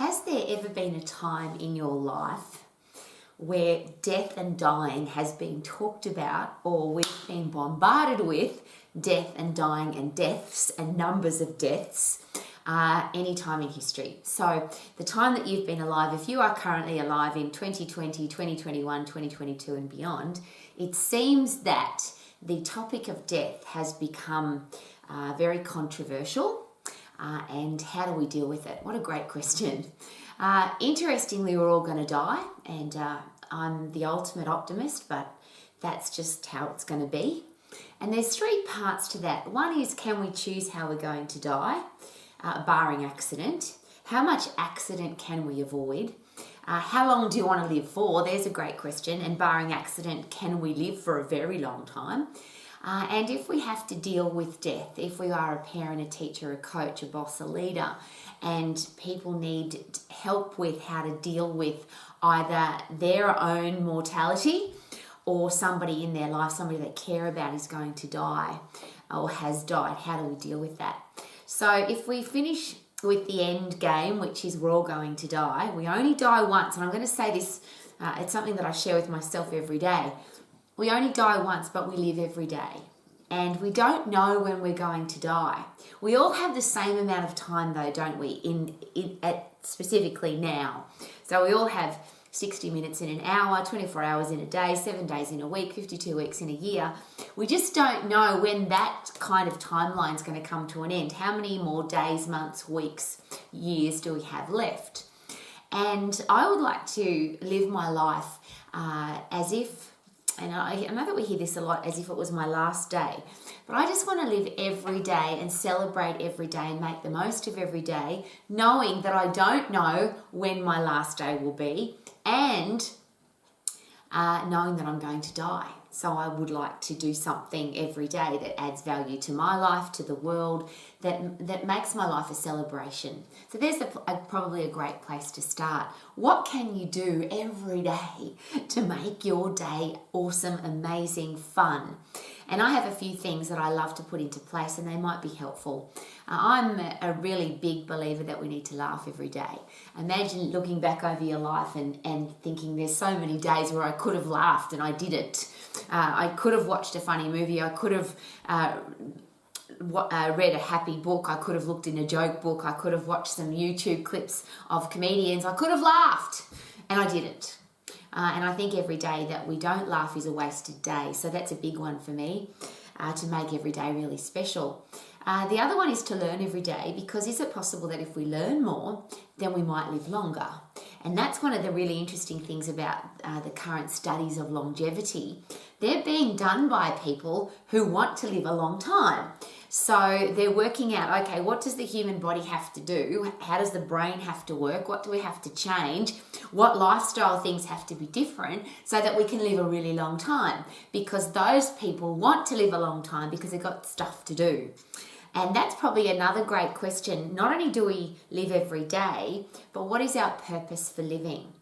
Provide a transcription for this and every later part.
Has there ever been a time in your life where death and dying has been talked about, or we've been bombarded with death and dying and deaths and numbers of deaths any time in history? So the time that you've been alive, if you are currently alive in 2020, 2021, 2022 and beyond, it seems that the topic of death has become very controversial. And how do we deal with it? What a great question. Interestingly, we're all going to die, and I'm the ultimate optimist, but that's just how it's going to be. And there's three parts to that. One is, can we choose how we're going to die, barring accident? How much accident can we avoid? How long do you want to live for? There's a great question. And barring accident, can we live for a very long time? And if we have to deal with death, if we are a parent, a teacher, a coach, a boss, a leader, and people need help with how to deal with either their own mortality or somebody in their life, somebody they care about is going to die or has died, how do we deal with that? So if we finish with the end game, which is we're all going to die, we only die once. And I'm going to say this, it's something that I share with myself every day. We only die once, but we live every day. And we don't know when we're going to die. We all have the same amount of time though, don't we? Specifically now. So we all have 60 minutes in an hour, 24 hours in a day, 7 days in a week, 52 weeks in a year. We just don't know when that kind of timeline is going to come to an end. How many more days, months, weeks, years do we have left? And I would like to live my life as if, and I know that we hear this a lot, as if it was my last day. But I just want to live every day and celebrate every day and make the most of every day, knowing that I don't know when my last day will be, and knowing that I'm going to die. So I would like to do something every day that adds value to my life, to the world, that makes my life a celebration. So there's probably a great place to start. What can you do every day to make your day awesome, amazing, fun? And I have a few things that I love to put into place, and they might be helpful. I'm a really big believer that we need to laugh every day. Imagine looking back over your life and thinking there's so many days where I could have laughed and I didn't. I could have watched a funny movie. I could have read a happy book. I could have looked in a joke book. I could have watched some YouTube clips of comedians. I could have laughed, and I didn't. And I think every day that we don't laugh is a wasted day. So that's a big one for me, to make every day really special. The other one is to learn every day, because is it possible that if we learn more, then we might live longer? And that's one of the really interesting things about the current studies of longevity. They're being done by people who want to live a long time. So they're working out, okay, what does the human body have to do? How does the brain have to work? What do we have to change? What lifestyle things have to be different so that we can live a really long time? Because those people want to live a long time because they've got stuff to do. And that's probably another great question. Not only do we live every day, but what is our purpose for living?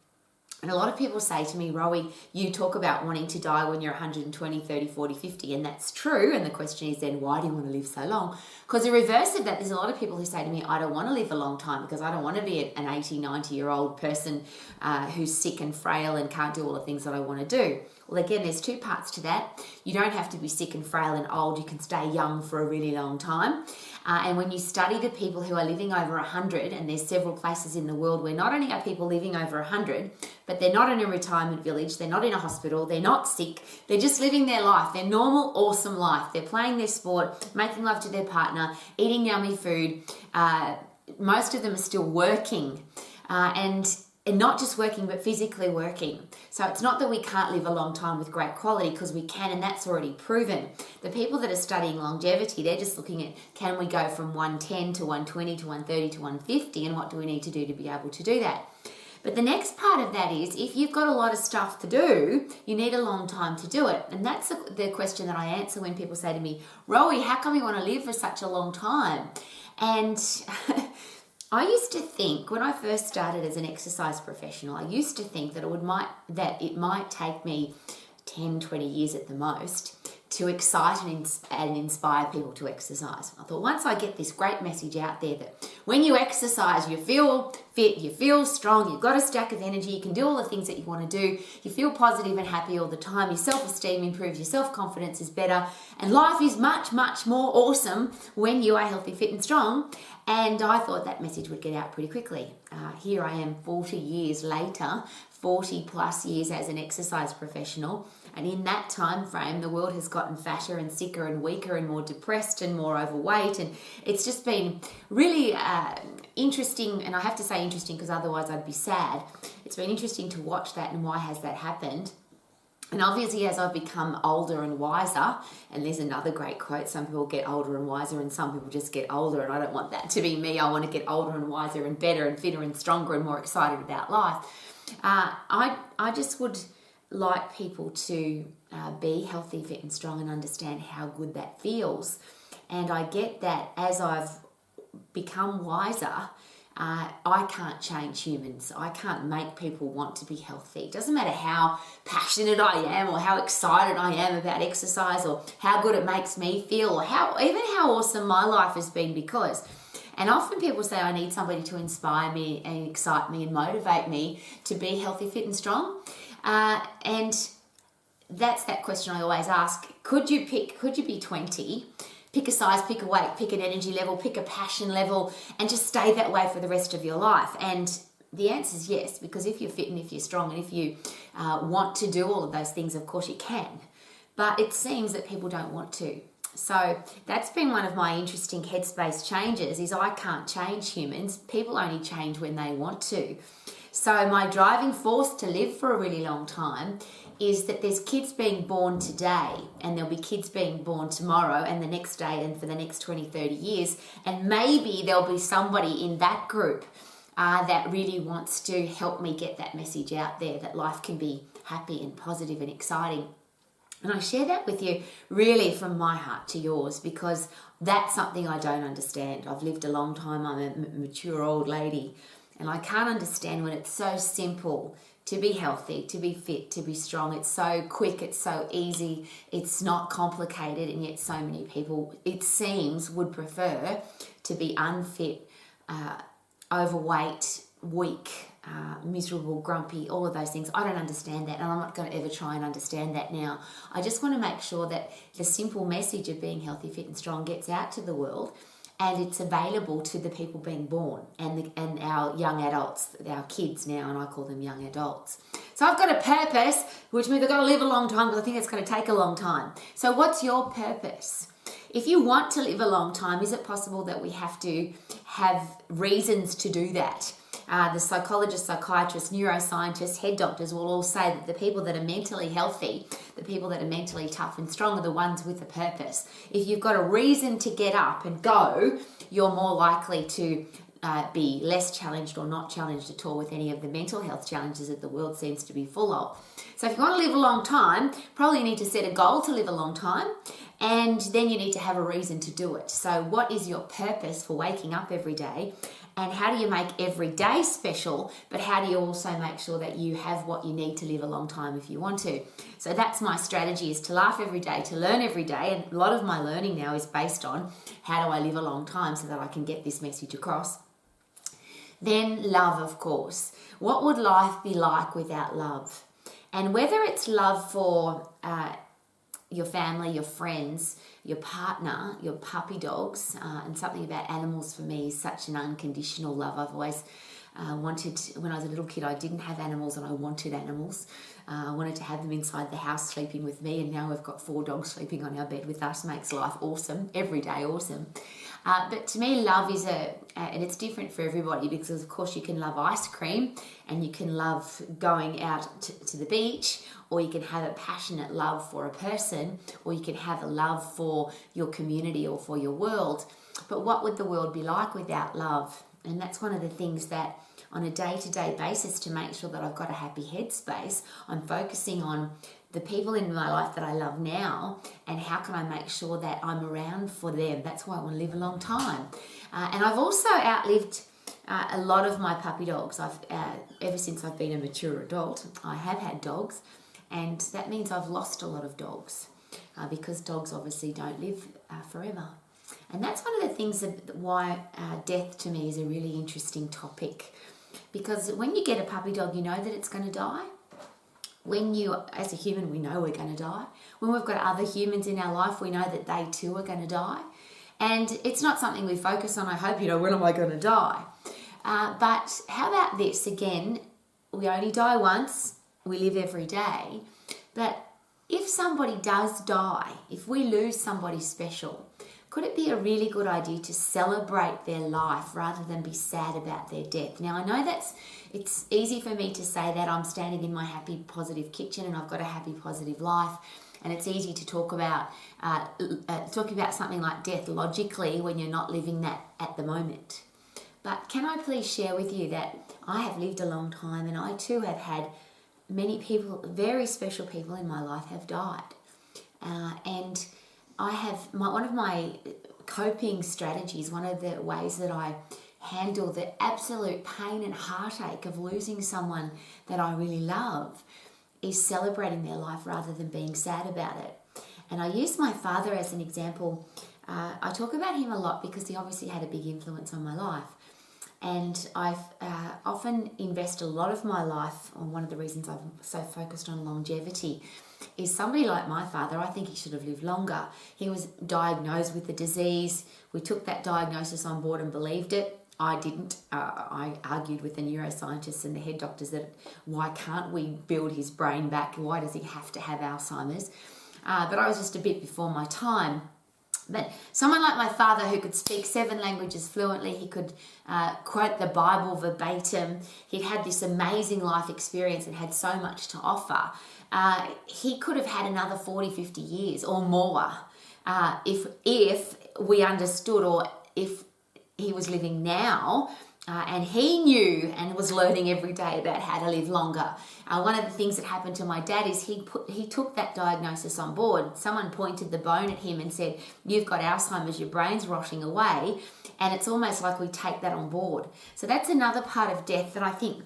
And a lot of people say to me, Rowie, you talk about wanting to die when you're 120, 30, 40, 50, and that's true. And the question is then, why do you want to live so long? Because the reverse of that, there's a lot of people who say to me, I don't want to live a long time because I don't want to be an 80, 90-year-old person who's sick and frail and can't do all the things that I want to do. Well, again, there's two parts to that. You don't have to be sick and frail and old. You can stay young for a really long time. And when you study the people who are living over 100, and there's several places in the world where not only are people living over 100, but they're not in a retirement village, they're not in a hospital, they're not sick, they're just living their life, their normal, awesome life. They're playing their sport, making love to their partner, eating yummy food. Most of them are still working. And not just working, but physically working. So it's not that we can't live a long time with great quality, because we can, and that's already proven. The people that are studying longevity, they're just looking at, can we go from 110 to 120 to 130 to 150, and what do we need to do to be able to do that? But the next part of that is, if you've got a lot of stuff to do, you need a long time to do it. And that's the question that I answer when people say to me, Rowie, how come you want to live for such a long time? And I used to think, when I first started as an exercise professional, I used to think that it might take me 10, 20 years at the most to excite and inspire people to exercise. I thought, once I get this great message out there that when you exercise, you feel fit, you feel strong, you've got a stack of energy, you can do all the things that you want to do, you feel positive and happy all the time, your self-esteem improves, your self-confidence is better, and life is much, much more awesome when you are healthy, fit and strong. And I thought that message would get out pretty quickly. Here I am 40 years later, 40 plus years as an exercise professional, and in that time frame the world has gotten fatter and sicker and weaker and more depressed and more overweight, and it's just been really interesting. And I have to say interesting because otherwise I'd be sad. It's been interesting to watch that, and why has that happened? And obviously, as I've become older and wiser, and there's another great quote, some people get older and wiser and some people just get older, and I don't want that to be me. I want to get older and wiser and better and fitter and stronger and more excited about life. I just would like people to be healthy, fit and strong and understand how good that feels. And I get that as I've become wiser, I can't change humans. I can't make people want to be healthy. It doesn't matter how passionate I am or how excited I am about exercise or how good it makes me feel or even how awesome my life has been because. And often people say I need somebody to inspire me and excite me and motivate me to be healthy, fit and strong. And that's that question I always ask. Could you be 20, pick a size, pick a weight, pick an energy level, pick a passion level, and just stay that way for the rest of your life? And the answer is yes, because if you're fit and if you're strong and if you want to do all of those things, of course you can. But it seems that people don't want to. So that's been one of my interesting headspace changes, is I can't change humans. People only change when they want to. So my driving force to live for a really long time is that there's kids being born today, and there'll be kids being born tomorrow and the next day and for the next 20, 30 years. And maybe there'll be somebody in that group that really wants to help me get that message out there, that life can be happy and positive and exciting. And I share that with you really from my heart to yours, because that's something I don't understand. I've lived a long time. I'm a mature old lady, and I can't understand when it's so simple to be healthy, to be fit, to be strong. It's so quick, it's so easy, it's not complicated, and yet so many people, it seems, would prefer to be unfit, overweight, weak, miserable, grumpy, all of those things. I don't understand that, and I'm not going to ever try and understand that now. I just want to make sure that the simple message of being healthy, fit and strong gets out to the world, and it's available to the people being born and our young adults, our kids now, and I call them young adults. So I've got a purpose, which means I've got to live a long time, because I think it's going to take a long time. So what's your purpose? If you want to live a long time, is it possible that we have to have reasons to do that? The psychologists, psychiatrists, neuroscientists, head doctors will all say that the people that are mentally healthy, the people that are mentally tough and strong, are the ones with a purpose. If you've got a reason to get up and go, you're more likely to be less challenged or not challenged at all with any of the mental health challenges that the world seems to be full of. So if you want to live a long time, probably you need to set a goal to live a long time, and then you need to have a reason to do it. So what is your purpose for waking up every day? And how do you make every day special, but how do you also make sure that you have what you need to live a long time if you want to? So that's my strategy, is to laugh every day, to learn every day. And a lot of my learning now is based on how do I live a long time so that I can get this message across. Then love, of course. What would life be like without love? And whether it's love for your family, your friends, your partner, your puppy dogs, and something about animals for me is such an unconditional love. I've always wanted, when I was a little kid, I didn't have animals and I wanted animals. I wanted to have them inside the house sleeping with me, and now we've got 4 dogs sleeping on our bed with us. Makes life awesome, every day awesome. But to me, love is and it's different for everybody, because of course you can love ice cream and you can love going out to the beach, or you can have a passionate love for a person, or you can have a love for your community or for your world. But what would the world be like without love? And that's one of the things that on a day-to-day basis, to make sure that I've got a happy headspace, I'm focusing on the people in my life that I love now, and how can I make sure that I'm around for them. That's why I want to live a long time. And I've also outlived a lot of my puppy dogs. Ever since I've been a mature adult, I have had dogs, and that means I've lost a lot of dogs, because dogs obviously don't live forever. And that's one of the things why death to me is a really interesting topic. Because when you get a puppy dog, you know that it's going to die. When you, as a human, we know we're going to die. When we've got other humans in our life, we know that they too are going to die. And it's not something we focus on. I hope, when am I going to die? But how about this? Again, we only die once. We live every day. But if somebody does die, if we lose somebody special, could it be a really good idea to celebrate their life rather than be sad about their death? Now, I know it's easy for me to say that. I'm standing in my happy, positive kitchen and I've got a happy, positive life. And it's easy to talk about something like death logically when you're not living that at the moment. But can I please share with you that I have lived a long time, and I too have had many people, very special people in my life have died. And I have, one of my coping strategies, one of the ways that I handle the absolute pain and heartache of losing someone that I really love, is celebrating their life rather than being sad about it. And I use my father as an example. I talk about him a lot because he obviously had a big influence on my life. And I've often invest a lot of my life, or one of the reasons I'm so focused on longevity, is somebody like my father. I think he should have lived longer. He was diagnosed with the disease. We took that diagnosis on board and believed it. I didn't. I argued with the neuroscientists and the head doctors that why can't we build his brain back? Why does he have to have Alzheimer's? But I was just a bit before my time. But someone like my father, who could speak 7 languages fluently, he could quote the Bible verbatim, he'd had this amazing life experience and had so much to offer. He could have had another 40, 50 years or more if we understood, or if he was living now, and he knew and was learning every day about how to live longer. One of the things that happened to my dad is he took that diagnosis on board. Someone pointed the bone at him and said, "You've got Alzheimer's, your brain's rotting away," and it's almost like we take that on board. So that's another part of death that I think,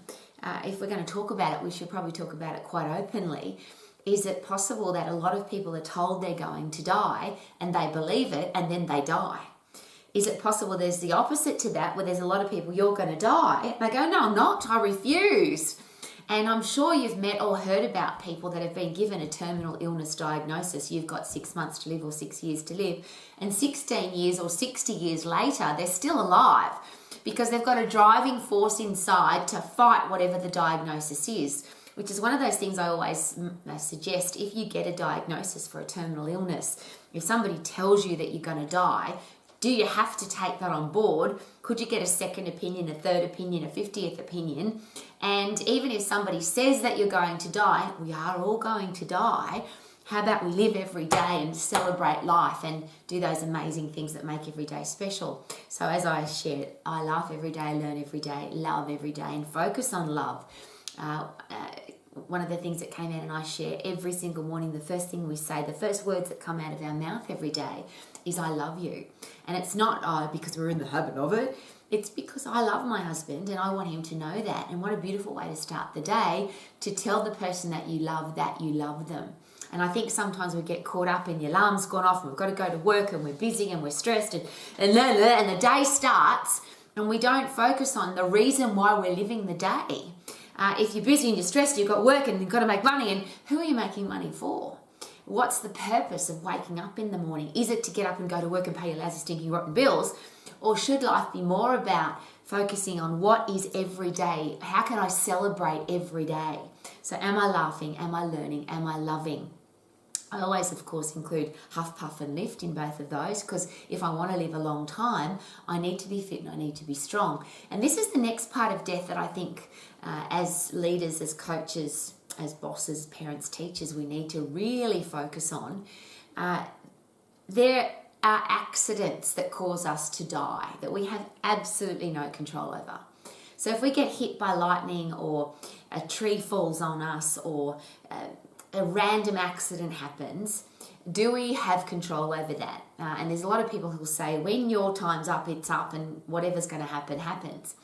if we're going to talk about it, we should probably talk about it quite openly. Is it possible that a lot of people are told they're going to die and they believe it and then they die? Is it possible there's the opposite to that, where there's a lot of people, "You're going to die," and they go, "No, I'm not, I refuse." And I'm sure you've met or heard about people that have been given a terminal illness diagnosis. You've got 6 months to live or 6 years to live. And 16 years or 60 years later, they're still alive because they've got a driving force inside to fight whatever the diagnosis is, which is one of those things I always suggest. If you get a diagnosis for a terminal illness, if somebody tells you that you're going to die, do you have to take that on board? Could you get a second opinion, a third opinion, a 50th opinion? And even if somebody says that you're going to die, we are all going to die. How about we live every day and celebrate life and do those amazing things that make every day special? So as I shared, I laugh every day, learn every day, love every day, and focus on love. One of the things that came out and I share every single morning, the first thing we say, the first words that come out of our mouth every day is "I love you." And it's not because we're in the habit of it. It's because I love my husband and I want him to know that. And what a beautiful way to start the day, to tell the person that you love them. And I think sometimes we get caught up in the alarm's gone off and we've got to go to work and we're busy and we're stressed and the day starts and we don't focus on the reason why we're living the day. If you're busy and you're stressed, you've got work and you've got to make money, and who are you making money for? What's the purpose of waking up in the morning? Is it to get up and go to work and pay your lousy, stinking, rotten bills? Or should life be more about focusing on what is every day? How can I celebrate every day? So am I laughing? Am I learning? Am I loving? I always, of course, include huff, puff and lift in both of those, because if I want to live a long time, I need to be fit and I need to be strong. And this is the next part of death that I think as leaders, as coaches, as bosses, parents, teachers, we need to really focus on. There are accidents that cause us to die that we have absolutely no control over. So if we get hit by lightning, or a tree falls on us, or a random accident happens, do we have control over that? And there's a lot of people who will say, when your time's up, it's up, and whatever's going to happen, happens.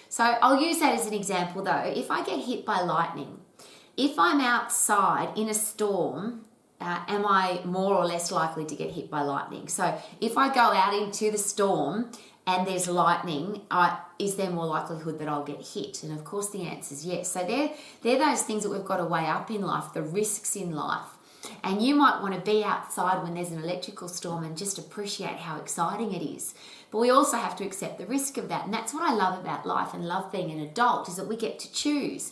So I'll use that as an example though. If I get hit by lightning, if I'm outside in a storm, am I more or less likely to get hit by lightning? So if I go out into the storm and there's lightning, is there more likelihood that I'll get hit? And of course the answer is yes. So they're those things that we've got to weigh up in life, the risks in life. And you might want to be outside when there's an electrical storm and just appreciate how exciting it is. But we also have to accept the risk of that. And that's what I love about life and love being an adult, is that we get to choose.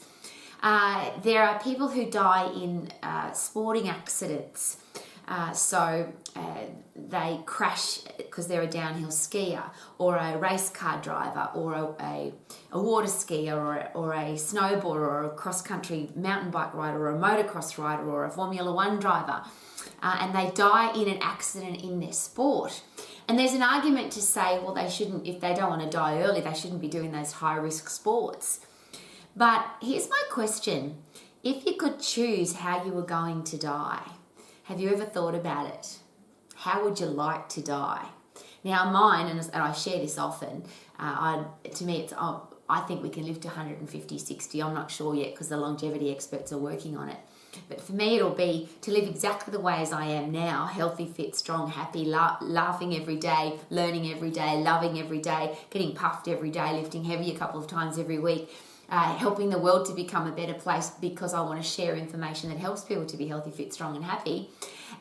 There are people who die in sporting accidents. They crash because they're a downhill skier, or a race car driver, or a water skier, or a snowboarder, or a cross-country mountain bike rider, or a motocross rider, or a Formula One driver. And they die in an accident in their sport. And there's an argument to say, well, they shouldn't, if they don't want to die early, they shouldn't be doing those high-risk sports. But here's my question. If you could choose how you were going to die, have you ever thought about it? How would you like to die? Now mine, and I share this often, to me it's, I think we can live to 150, 60. I'm not sure yet because the longevity experts are working on it. But for me it'll be to live exactly the way as I am now, healthy, fit, strong, happy, laughing every day, learning every day, loving every day, getting puffed every day, lifting heavy a couple of times every week. Helping the world to become a better place because I want to share information that helps people to be healthy, fit, strong and happy.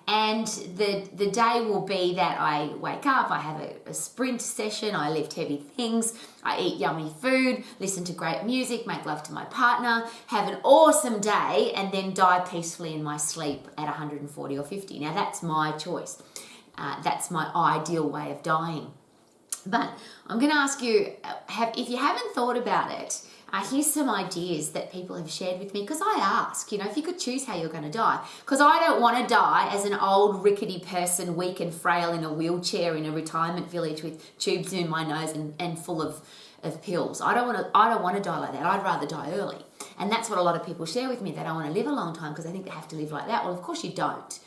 And the day will be that I wake up, I have a sprint session, I lift heavy things, I eat yummy food, listen to great music, make love to my partner, have an awesome day, and then die peacefully in my sleep at 140 or 50. Now that's my choice. That's my ideal way of dying. But I'm going to ask you, if you haven't thought about it, here's some ideas that people have shared with me, because I ask, if you could choose how you're going to die. Because I don't want to die as an old rickety person, weak and frail in a wheelchair in a retirement village with tubes in my nose and full of pills. I don't want to die like that. I'd rather die early. And that's what a lot of people share with me. They don't want to live a long time because they think they have to live like that. Well, of course you don't.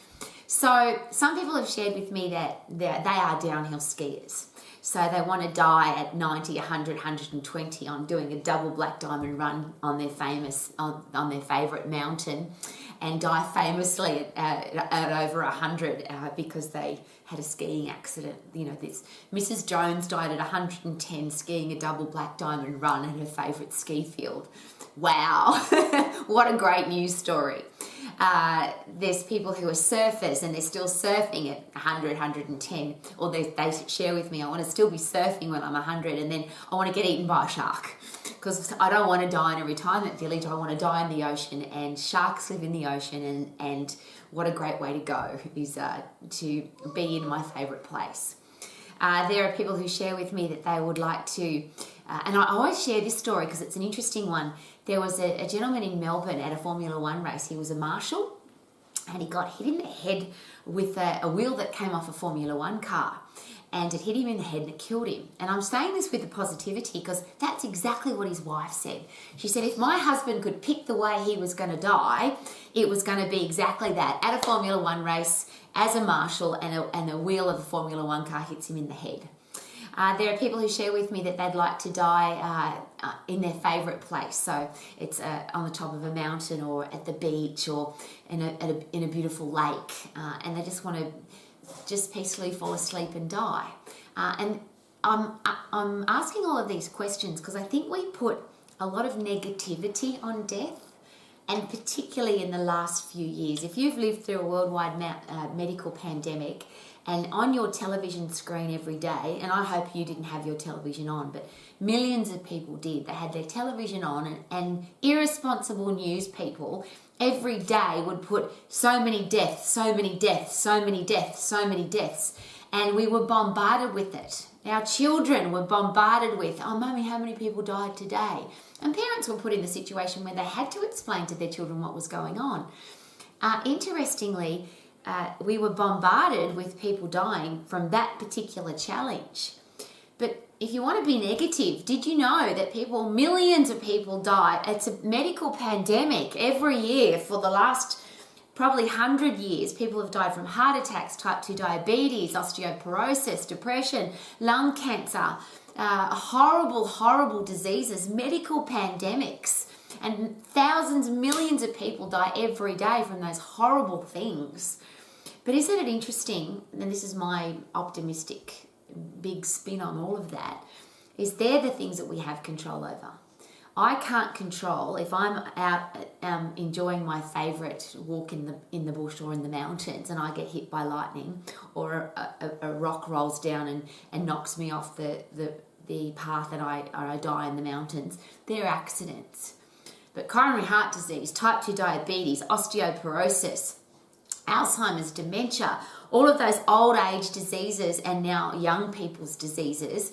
So some people have shared with me that they are downhill skiers. So they want to die at 90, 100, 120 on doing a double black diamond run on their on their favourite mountain, and die famously at over 100 because they had a skiing accident. This Mrs. Jones died at 110 skiing a double black diamond run at her favourite ski field. Wow, what a great news story. There's people who are surfers and they're still surfing at 100, 110, or they share with me, I want to still be surfing when I'm 100 and then I want to get eaten by a shark, because I don't want to die in a retirement village. I want to die in the ocean, and sharks live in the ocean, and what a great way to go is to be in my favourite place. There are people who share with me that they would like to, and I always share this story because it's an interesting one. There was a gentleman in Melbourne at a Formula One race. He was a marshal, and he got hit in the head with a wheel that came off a Formula One car, and it hit him in the head and it killed him. And I'm saying this with the positivity because that's exactly what his wife said. She said, if my husband could pick the way he was going to die, it was going to be exactly that. At a Formula One race, as a marshal, and a wheel of a Formula One car hits him in the head. There are people who share with me that they'd like to die in their favourite place. So it's on the top of a mountain, or at the beach, or in a beautiful lake, and they just want to just peacefully fall asleep and die. And I'm asking all of these questions because I think we put a lot of negativity on death. And particularly in the last few years, if you've lived through a worldwide medical pandemic, and on your television screen every day, and I hope you didn't have your television on, but millions of people did. They had their television on, and irresponsible news people every day would put so many deaths, so many deaths, so many deaths, so many deaths. And we were bombarded with it. Our children were bombarded with, oh, Mummy, how many people died today? And parents were put in the situation where they had to explain to their children what was going on. Interestingly, we were bombarded with people dying from that particular challenge. But if you want to be negative, did you know that millions of people die? It's a medical pandemic every year for the last probably 100 years. People have died from heart attacks, type 2 diabetes, osteoporosis, depression, lung cancer, horrible, horrible diseases, medical pandemics. And thousands, millions of people die every day from those horrible things. But isn't it interesting, and this is my optimistic big spin on all of that, is they're the things that we have control over. I can't control if I'm out enjoying my favourite walk in the bush or in the mountains and I get hit by lightning, or a rock rolls down and knocks me off the path and I die in the mountains. They're accidents. But coronary heart disease, type 2 diabetes, osteoporosis, Alzheimer's, dementia, all of those old age diseases and now young people's diseases,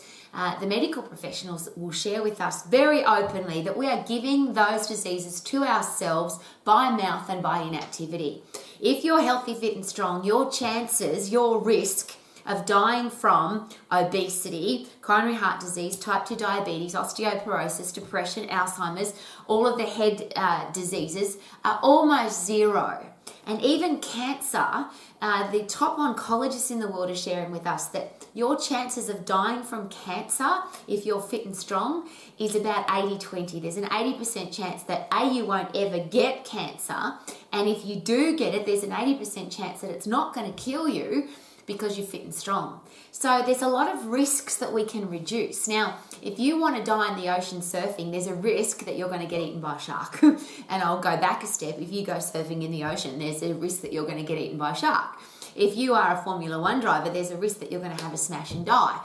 the medical professionals will share with us very openly that we are giving those diseases to ourselves by mouth and by inactivity. If you're healthy, fit and strong, your chances, your risk of dying from obesity, coronary heart disease, type 2 diabetes, osteoporosis, depression, Alzheimer's, all of the head diseases are almost zero. And even cancer, the top oncologists in the world are sharing with us that your chances of dying from cancer, if you're fit and strong, is about 80-20. There's an 80% chance that you won't ever get cancer. And if you do get it, there's an 80% chance that it's not going to kill you because you're fit and strong. So there's a lot of risks that we can reduce. Now, if you want to die in the ocean surfing, there's a risk that you're going to get eaten by a shark. And I'll go back a step. If you go surfing in the ocean, there's a risk that you're going to get eaten by a shark. If you are a Formula 1 driver, there's a risk that you're going to have a smash and die.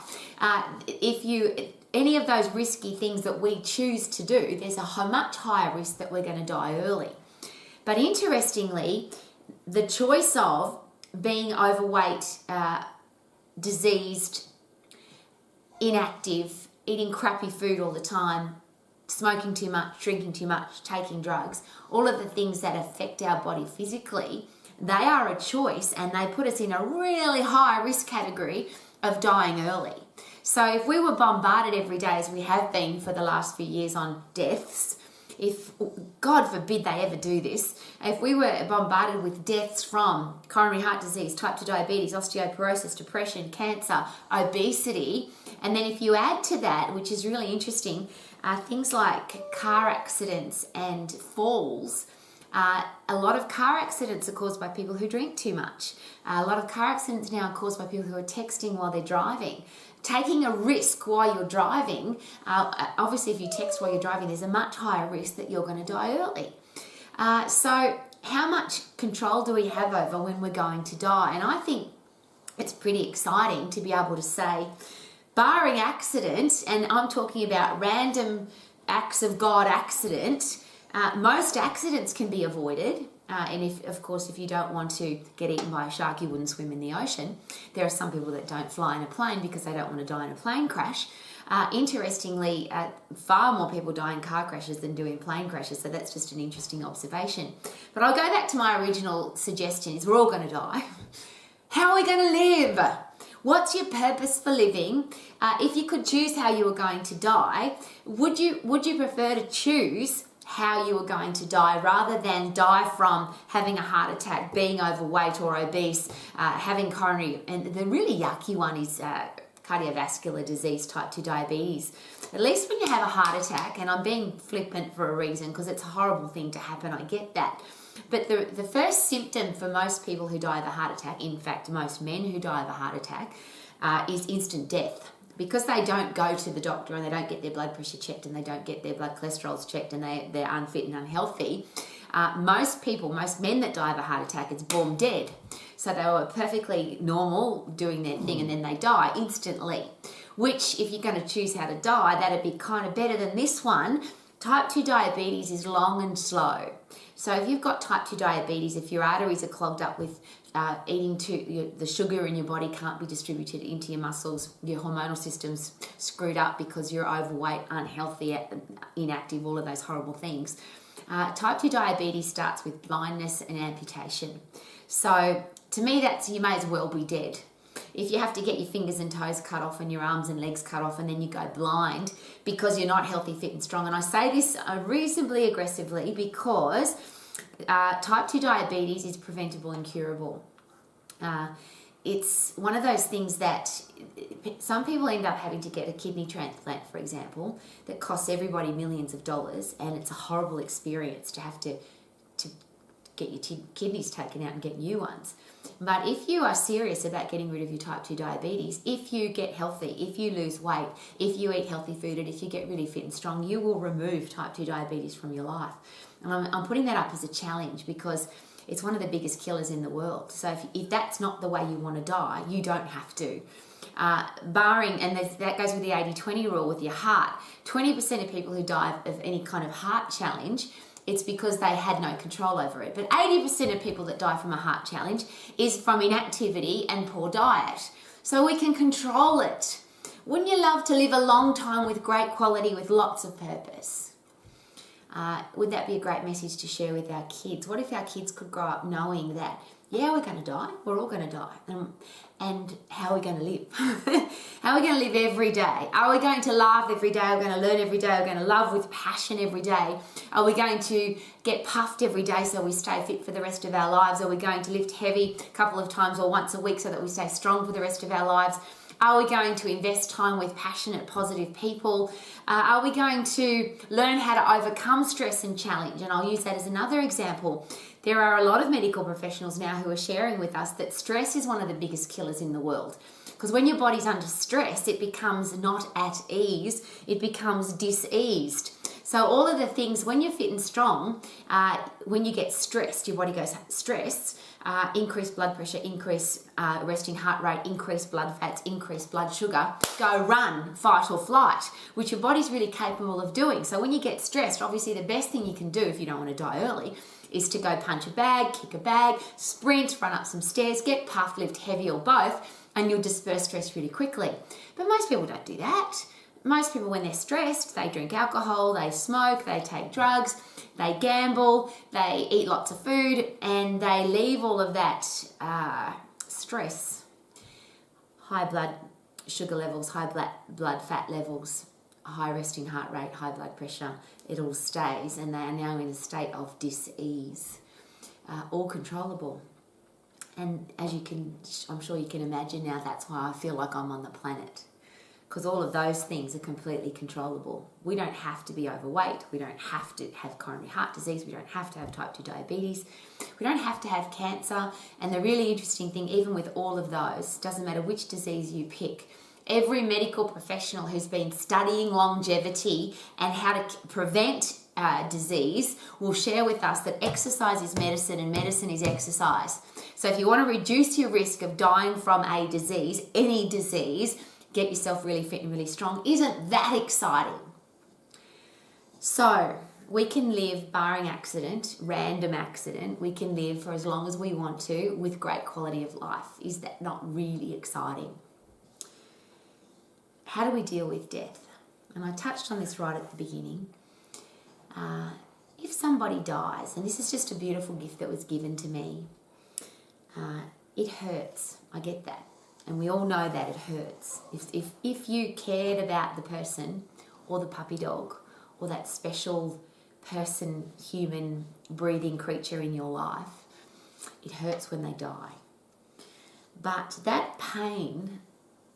Any of those risky things that we choose to do, there's a much higher risk that we're going to die early. But interestingly, the choice of being overweight, diseased, inactive, eating crappy food all the time, smoking too much, drinking too much, taking drugs, all of the things that affect our body physically, they are a choice and they put us in a really high risk category of dying early. So if we were bombarded every day, as we have been for the last few years, on deaths, if, God forbid they ever do this, if we were bombarded with deaths from coronary heart disease, type 2 diabetes, osteoporosis, depression, cancer, obesity, and then if you add to that, which is really interesting, things like car accidents and falls, a lot of car accidents are caused by people who drink too much. A lot of car accidents now are caused by people who are texting while they're driving. Taking a risk while you're driving, obviously if you text while you're driving, there's a much higher risk that you're going to die early. So how much control do we have over when we're going to die? And I think it's pretty exciting to be able to say, barring accident, and I'm talking about random acts of God accident, most accidents can be avoided. And if you don't want to get eaten by a shark, you wouldn't swim in the ocean. There are some people that don't fly in a plane because they don't want to die in a plane crash. Interestingly, far more people die in car crashes than do in plane crashes, so that's just an interesting observation. But I'll go back to my original suggestion, is we're all going to die. How are we going to live? What's your purpose for living? If you could choose how you were going to die, would you prefer to choose how you were going to die rather than die from having a heart attack, being overweight or obese, having coronary, and the really yucky one is cardiovascular disease, type 2 diabetes. At least when you have a heart attack, and I'm being flippant for a reason because it's a horrible thing to happen, I get that. But the first symptom for most people who die of a heart attack, in fact most men who die of a heart attack, is instant death. Because they don't go to the doctor and they don't get their blood pressure checked and they don't get their blood cholesterols checked and they're unfit and unhealthy, most men that die of a heart attack, it's born dead. So they were perfectly normal doing their thing and then they die instantly. Which, if you're going to choose how to die, that'd be kind of better than this one. Type 2 diabetes is long and slow. So if you've got type 2 diabetes, if your arteries are clogged up with the sugar in your body can't be distributed into your muscles, your hormonal system's screwed up because you're overweight, unhealthy, inactive, all of those horrible things. Type 2 diabetes starts with blindness and amputation. So to me, you may as well be dead. If you have to get your fingers and toes cut off and your arms and legs cut off and then you go blind because you're not healthy, fit and strong. And I say this reasonably aggressively because type 2 diabetes is preventable and curable. It's one of those things that some people end up having to get a kidney transplant, for example, that costs everybody millions of dollars, and it's a horrible experience to have to get your kidneys taken out and get new ones. But if you are serious about getting rid of your type 2 diabetes, if you get healthy, if you lose weight, if you eat healthy food, and if you get really fit and strong, you will remove type 2 diabetes from your life. And I'm putting that up as a challenge because it's one of the biggest killers in the world. So if that's not the way you want to die, you don't have to. Barring, and that goes with the 80-20 rule with your heart, 20% of people who die of any kind of heart challenge, it's because they had no control over it. But 80% of people that die from a heart challenge is from inactivity and poor diet. So we can control it. Wouldn't you love to live a long time with great quality, with lots of purpose? Would that be a great message to share with our kids? What if our kids could grow up knowing that, yeah, we're going to die, we're all going to die. And how are we going to live? How are we going to live every day? Are we going to laugh every day? Are we going to learn every day? Are we going to love with passion every day? Are we going to get puffed every day so we stay fit for the rest of our lives? Are we going to lift heavy a couple of times or once a week so that we stay strong for the rest of our lives? Are we going to invest time with passionate, positive people? Are we going to learn how to overcome stress and challenge? And I'll use that as another example. There are a lot of medical professionals now who are sharing with us that stress is one of the biggest killers in the world. Because when your body's under stress, it becomes not at ease, it becomes diseased. So all of the things, when you're fit and strong, when you get stressed, your body goes stress, increased blood pressure, increased resting heart rate, increased blood fats, increased blood sugar, go run, fight or flight, which your body's really capable of doing. So when you get stressed, obviously the best thing you can do if you don't want to die early is to go punch a bag, kick a bag, sprint, run up some stairs, get puffed, lift heavy or both, and you'll disperse stress really quickly. But most people don't do that. Most people, when they're stressed, they drink alcohol, they smoke, they take drugs, they gamble, they eat lots of food, and they leave all of that stress, high blood sugar levels, high blood fat levels, high resting heart rate, high blood pressure. It all stays, and they are now in a state of dis-ease, all controllable. And as you can, I'm sure you can imagine now, that's why I feel like I'm on the planet. Because all of those things are completely controllable. We don't have to be overweight. We don't have to have coronary heart disease. We don't have to have type 2 diabetes. We don't have to have cancer. And the really interesting thing, even with all of those, doesn't matter which disease you pick, every medical professional who's been studying longevity and how to prevent disease will share with us that exercise is medicine and medicine is exercise. So if you want to reduce your risk of dying from a disease, any disease, get yourself really fit and really strong. Isn't that exciting? So we can live, barring accident, random accident, we can live for as long as we want to with great quality of life. Is that not really exciting? How do we deal with death? And I touched on this right at the beginning. If somebody dies, and this is just a beautiful gift that was given to me, it hurts. I get that. And we all know that it hurts. If you cared about the person or the puppy dog or that special person, human, breathing creature in your life, it hurts when they die. But that pain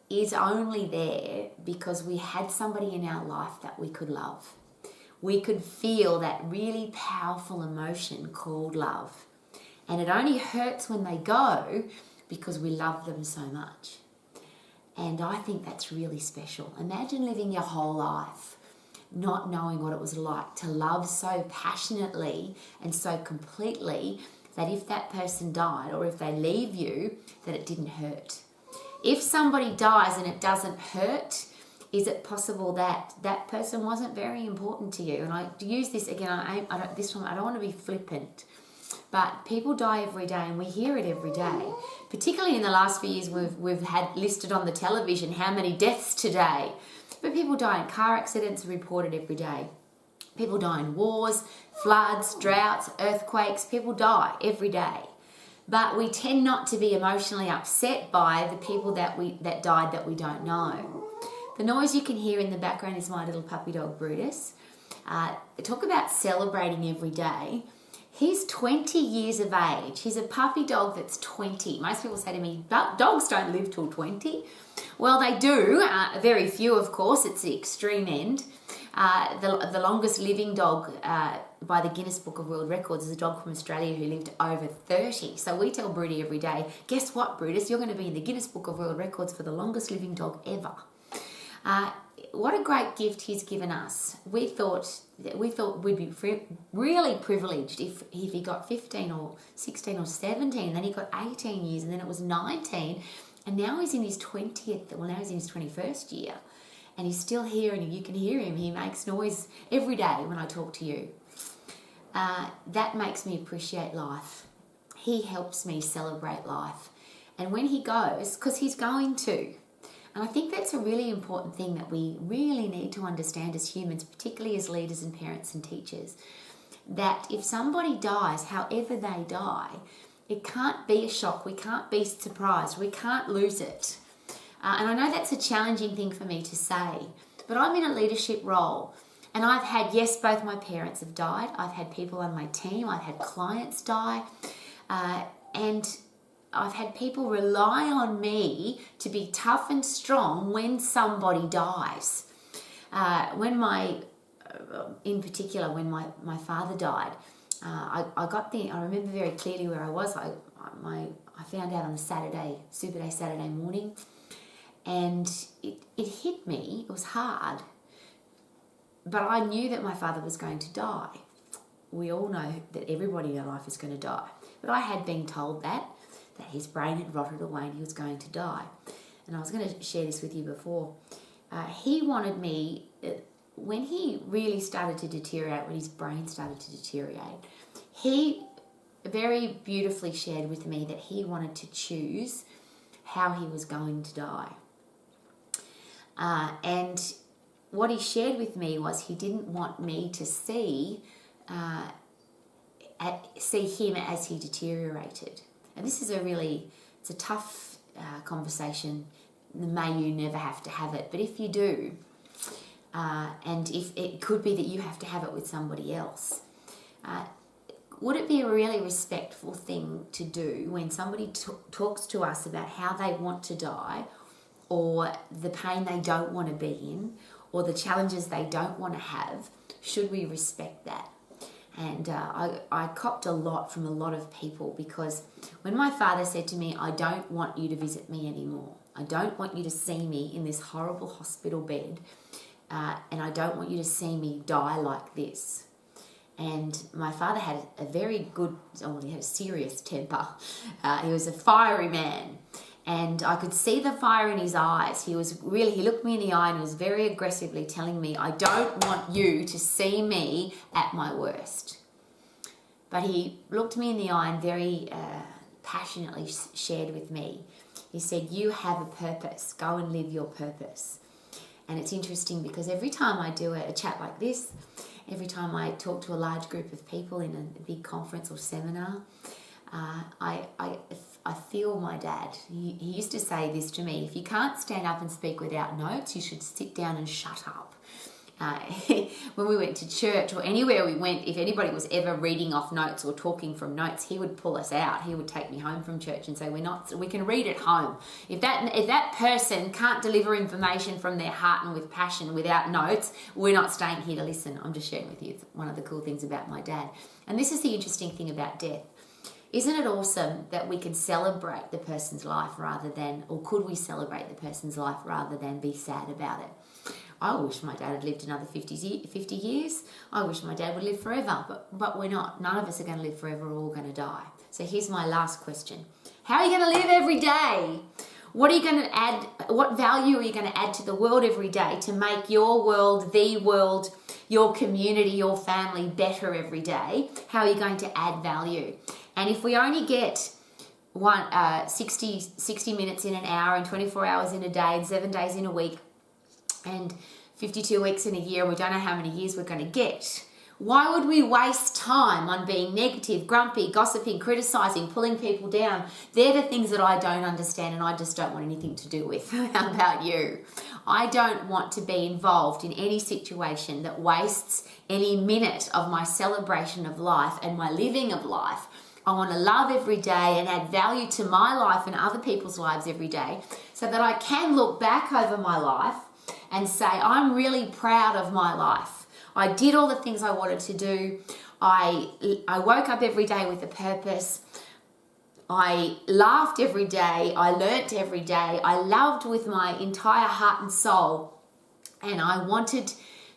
is only there because we had somebody in our life that we could love. We could feel that really powerful emotion called love. And it only hurts when they go because we love them so much. And I think that's really special. Imagine living your whole life not knowing what it was like to love so passionately and so completely that if that person died or if they leave you, that it didn't hurt. If somebody dies and it doesn't hurt, is it possible that that person wasn't very important to you? And I use this again, I don't want to be flippant, but people die every day and we hear it every day. Particularly in the last few years, we've had listed on the television how many deaths today. But people die in car accidents, reported every day. People die in wars, floods, droughts, earthquakes. People die every day. But we tend not to be emotionally upset by the people that died that we don't know. The noise you can hear in the background is my little puppy dog, Brutus. Talk about celebrating every day. He's 20 years of age. He's a puppy dog that's 20. Most people say to me, dogs don't live till 20. Well, they do. Very few, of course. It's the extreme end. The longest living dog by the Guinness Book of World Records is a dog from Australia who lived over 30. So we tell Broody every day, guess what, Brutus? You're going to be in the Guinness Book of World Records for the longest living dog ever. What a great gift he's given us. We thought we'd be really privileged if he got 15 or 16 or 17, and then he got 18 years, and then it was 19, and now he's in his 20th, well, now he's in his 21st year, and he's still here, and you can hear him. He makes noise every day when I talk to you. That makes me appreciate life. He helps me celebrate life. And when he goes, because he's going to, and I think that's a really important thing that we really need to understand as humans, particularly as leaders and parents and teachers, that if somebody dies, however they die, it can't be a shock. We can't be surprised. We can't lose it. And I know that's a challenging thing for me to say, but I'm in a leadership role. And I've had, yes, both my parents have died. I've had people on my team. I've had clients die. And I've had people rely on me to be tough and strong when somebody dies. In particular, when my father died, I remember very clearly where I was. I found out on a Super Day Saturday morning, and it hit me. It was hard, but I knew that my father was going to die. We all know that everybody in our life is going to die, but I had been told that his brain had rotted away and he was going to die. And I was going to share this with you before. He wanted me, when he really started to deteriorate, when his brain started to deteriorate, he very beautifully shared with me that he wanted to choose how he was going to die. And what he shared with me was he didn't want me to see him as he deteriorated. And this is it's a tough conversation. May you never have to have it, but if you do, and if it could be that you have to have it with somebody else, would it be a really respectful thing to do when somebody talks to us about how they want to die, or the pain they don't want to be in, or the challenges they don't want to have? Should we respect that? And I copped a lot from a lot of people, because when my father said to me, I don't want you to visit me anymore. I don't want you to see me in this horrible hospital bed, and I don't want you to see me die like this. And my father had he had a serious temper. He was a fiery man. And I could see the fire in his eyes. He looked me in the eye and was very aggressively telling me, I don't want you to see me at my worst. But he looked me in the eye and very passionately shared with me. He said, you have a purpose. Go and live your purpose. And it's interesting because every time I do a chat like this, every time I talk to a large group of people in a big conference or seminar, I feel my dad. He used to say this to me: if you can't stand up and speak without notes, you should sit down and shut up. When we went to church or anywhere we went, if anybody was ever reading off notes or talking from notes, he would pull us out. He would take me home from church and say, we can read at home. If that person can't deliver information from their heart and with passion without notes, we're not staying here to listen. I'm just sharing with you. It's one of the cool things about my dad. And this is the interesting thing about death. Isn't it awesome that we can celebrate the person's life or could we celebrate the person's life rather than be sad about it? I wish my dad had lived another 50 years. I wish my dad would live forever, but we're not. None of us are going to live forever. We're all going to die. So here's my last question. How are you going to live every day? What are you going to add? What value are you going to add to the world every day to make your world, the world, your community, your family better every day? How are you going to add value? And if we only get 60 minutes in an hour and 24 hours in a day and 7 days in a week and 52 weeks in a year, and we don't know how many years we're going to get, why would we waste time on being negative, grumpy, gossiping, criticizing, pulling people down? They're the things that I don't understand and I just don't want anything to do with. How about you? I don't want to be involved in any situation that wastes any minute of my celebration of life and my living of life. I want to love every day and add value to my life and other people's lives every day so that I can look back over my life and say, I'm really proud of my life. I did all the things I wanted to do. I woke up every day with a purpose. I laughed every day. I learnt every day. I loved with my entire heart and soul. And I wanted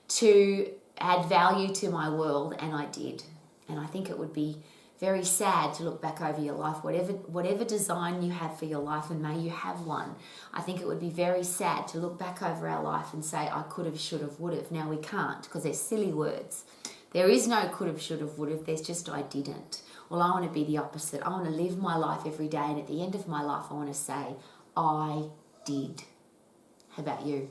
to add value to my world, and I did. And I think it would be very sad to look back over your life, whatever design you have for your life, and may you have one. I think it would be very sad to look back over our life and say, I could have, should have, would have. Now we can't, because they're silly words. There is no could have, should have, would have. There's just I didn't. Well, I want to be the opposite. I want to live my life every day, and at the end of my life, I want to say, I did. How about you?